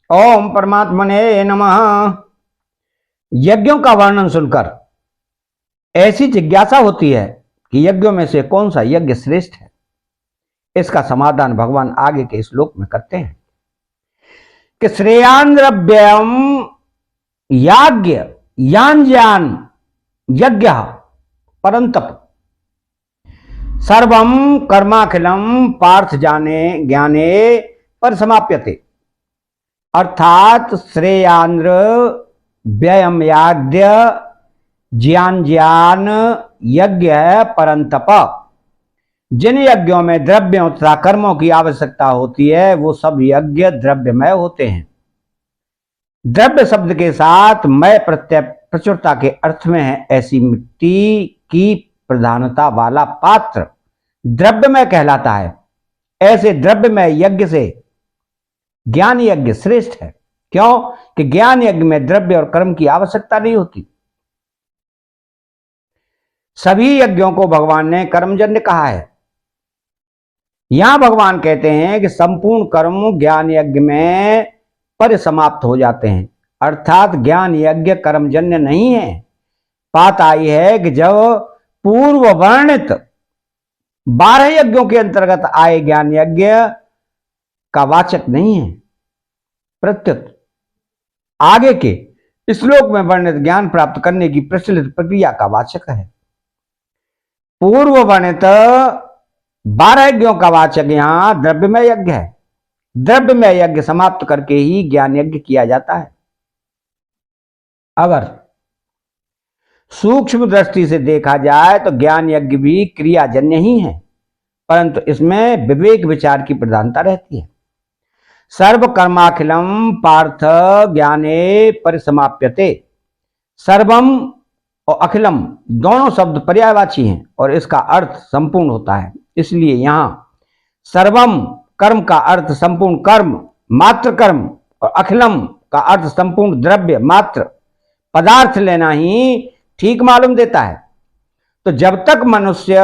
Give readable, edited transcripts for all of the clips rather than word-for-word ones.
ओम परमात्मने नमः। यज्ञों का वर्णन सुनकर ऐसी जिज्ञासा होती है कि यज्ञों में से कौन सा यज्ञ श्रेष्ठ है। इसका समाधान भगवान आगे के श्लोक में करते हैं कि श्रेयान द्रव्यम याज्ञ यान यज्ञ परंतप सर्वम कर्माखिलम पार्थ जाने ज्ञाने पर समाप्यते। अर्थात श्रेयांद्र व्ययम याज्ञ ज्ञान यज्ञ परंतप। जिन यज्ञों में द्रव्यों तथा कर्मों की आवश्यकता होती है वो सब यज्ञ द्रव्यमय होते हैं। द्रव्य शब्द के साथ मय प्रत्यय प्रचुरता के अर्थ में है। ऐसी मिट्टी की प्रधानता वाला पात्र द्रव्यमय कहलाता है। ऐसे द्रव्यमय यज्ञ से ज्ञान यज्ञ श्रेष्ठ है। क्यों कि ज्ञान यज्ञ में द्रव्य और कर्म की आवश्यकता नहीं होती। सभी यज्ञों को भगवान ने कर्मजन्य कहा है। यहां भगवान कहते हैं कि संपूर्ण कर्म ज्ञान यज्ञ में परिसमाप्त हो जाते हैं। अर्थात ज्ञान यज्ञ कर्मजन्य नहीं है। बात आई है कि जब पूर्व वर्णित 12 यज्ञों के अंतर्गत आए ज्ञान यज्ञ का वाचक नहीं है, प्रत्युत आगे के श्लोक में वर्णित ज्ञान प्राप्त करने की प्रचलित प्रक्रिया का वाचक है। पूर्व वर्णित 12 यज्ञों का वाचक यहां द्रव्यमय यज्ञ है। द्रव्यमय यज्ञ समाप्त करके ही ज्ञान यज्ञ किया जाता है। अगर सूक्ष्म दृष्टि से देखा जाए तो ज्ञान यज्ञ भी क्रियाजन्य ही है, परंतु इसमें विवेक विचार की प्रधानता रहती है। सर्व कर्माखिलम पार्थ ज्ञाने परिसमाप्यते। सर्वम और अखिलम दोनों शब्द पर्यायवाची हैं और इसका अर्थ संपूर्ण होता है। इसलिए यहां सर्वम कर्म का अर्थ संपूर्ण कर्म मात्र कर्म और अखिलम का अर्थ संपूर्ण द्रव्य मात्र पदार्थ लेना ही ठीक मालूम देता है। तो जब तक मनुष्य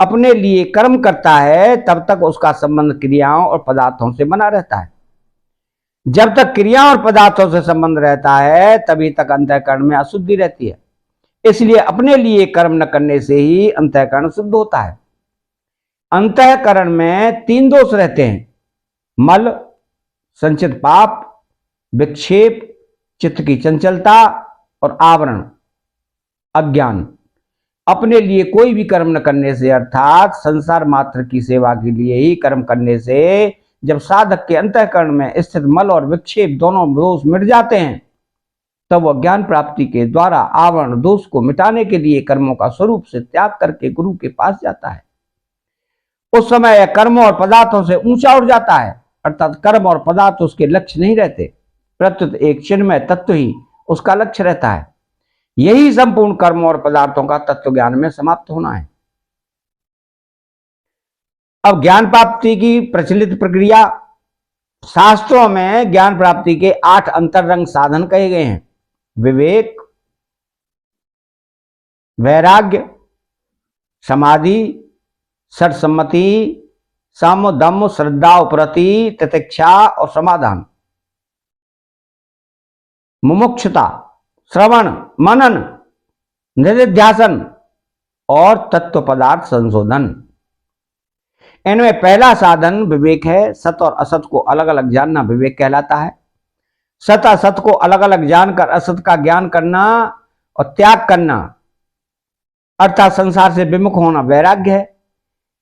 अपने लिए कर्म करता है तब तक उसका संबंध क्रियाओं और पदार्थों से बना रहता है। जब तक क्रियाओं और पदार्थों से संबंध रहता है तभी तक अंतःकरण में अशुद्धि रहती है। इसलिए अपने लिए कर्म न करने से ही अंतःकरण शुद्ध होता है। अंतःकरण में 3 दोष रहते हैं: मल, संचित पाप, विक्षेप, चित्त की चंचलता और आवरण अज्ञान। अपने लिए कोई भी कर्म न करने से अर्थात संसार मात्र की सेवा के लिए ही कर्म करने से जब साधक के अंतःकरण में स्थित मल और विक्षेप दोनों दोष मिट जाते हैं तब वह ज्ञान प्राप्ति के द्वारा आवरण दोष को मिटाने के लिए कर्मों का स्वरूप से त्याग करके गुरु के पास जाता है। उस समय यह कर्मों और पदार्थों से ऊंचा उठ जाता है। अर्थात कर्म और पदार्थ उसके लक्ष्य नहीं रहते, प्रत्युत एक चिन्मय तत्व ही उसका लक्ष्य रहता है। यही संपूर्ण कर्म और पदार्थों का तत्व ज्ञान में समाप्त होना है। अब ज्ञान प्राप्ति की प्रचलित प्रक्रिया। शास्त्रों में ज्ञान प्राप्ति के 8 अंतरंग साधन कहे गए हैं: विवेक, वैराग्य, समाधि, षट्सम्मति, सम, दम, श्रद्धा, उपरति, तितिक्षा और समाधान, मुमुक्षुता, श्रवण, मनन, निधिध्यासन और तत्व पदार्थ संशोधन। इनमें पहला साधन विवेक है। सत और असत को अलग अलग जानना विवेक कहलाता है। सत असत को अलग अलग जानकर असत का ज्ञान करना और त्याग करना अर्थात संसार से विमुख होना वैराग्य है।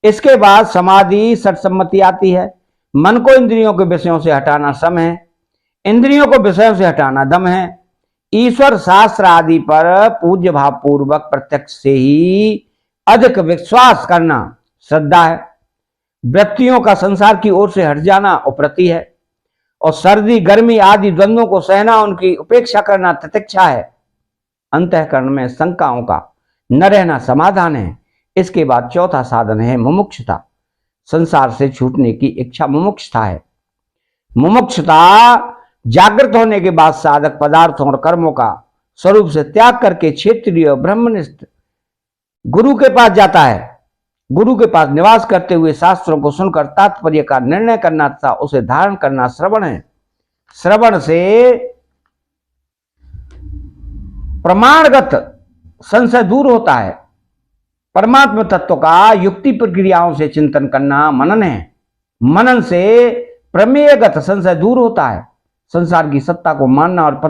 इसके बाद समाधि षट्सम्मति आती है। मन को इंद्रियों के विषयों से हटाना सम है। इंद्रियों को विषयों से हटाना दम है। ईश्वर शास्त्र आदि पर पूज्य भाव पूर्वक प्रत्यक्ष से ही अधिक विश्वास करना श्रद्धा है। वृत्तियों का संसार की ओर से हट जाना उपरति है। और सर्दी गर्मी आदि द्वंद्वों को सहना, उनकी उपेक्षा करना तितिक्षा है। अंतःकरण में शंकाओं का न रहना समाधान है। इसके बाद चौथा साधन है मुमुक्षुता। संसार से छूटने की इच्छा मुमुक्षुता है। मुमुक्षुता जागृत होने के बाद साधक पदार्थों और कर्मों का स्वरूप से त्याग करके क्षेत्रीय ब्रह्मनिष्ठ गुरु के पास जाता है। गुरु के पास निवास करते हुए शास्त्रों को सुनकर तात्पर्य का निर्णय करना तथा उसे धारण करना श्रवण है। श्रवण से प्रमाणगत संशय दूर होता है। परमात्म तत्व का युक्ति प्रक्रियाओं से चिंतन करना मनन है। मनन से प्रमेयगत संशय दूर होता है। संसार की सत्ता को मानना और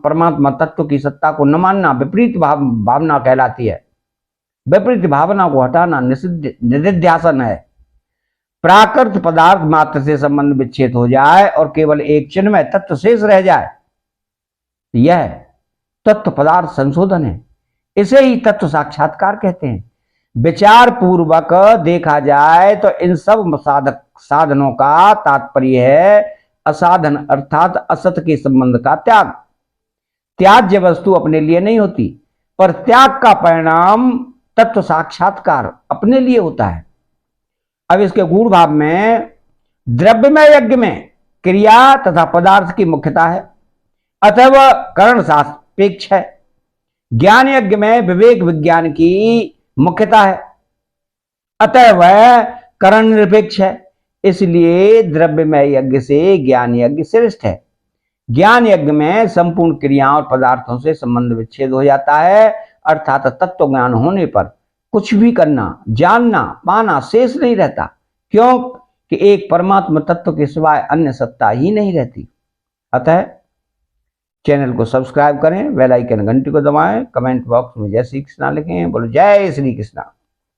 परमात्मा तत्व की सत्ता को न मानना विपरीत भावना कहलाती है। विपरीत भावना को हटाना निधिध्यासन है। प्राकृत पदार्थ मात्र से संबंध विच्छेद हो जाए और केवल एक चिन्मय तत्व शेष रह जाए, यह तत्व पदार्थ संशोधन है। इसे ही तत्व साक्षात्कार कहते हैं। विचार पूर्वक देखा जाए तो इन सब साधनों का तात्पर्य है असाधन अर्थात असत के संबंध का त्याग। त्याज्य वस्तु अपने लिए नहीं होती, पर त्याग का परिणाम तत्व साक्षात्कार अपने लिए होता है। अब इसके गूढ़ भाव में द्रव्यमय यज्ञ में क्रिया तथा पदार्थ की मुख्यता है, अतः वह करण सापेक्ष है। ज्ञान यज्ञ में विवेक विज्ञान की मुख्यता है, अतः वह करण निरपेक्ष है। इसलिए द्रव्यमय यज्ञ से ज्ञान यज्ञ श्रेष्ठ है। ज्ञान यज्ञ में संपूर्ण क्रियाओं और पदार्थों से संबंध विच्छेद हो जाता है, अर्थात तत्व ज्ञान होने पर कुछ भी करना, जानना, पाना शेष नहीं रहता। क्यों कि एक परमात्मा तत्व के सिवाय अन्य सत्ता ही नहीं रहती। अतः चैनल को सब्सक्राइब करें, बेल आइकन घंटी को दबाएं, कमेंट बॉक्स में जय श्री कृष्णा लिखें। बोलो जय श्री कृष्णा।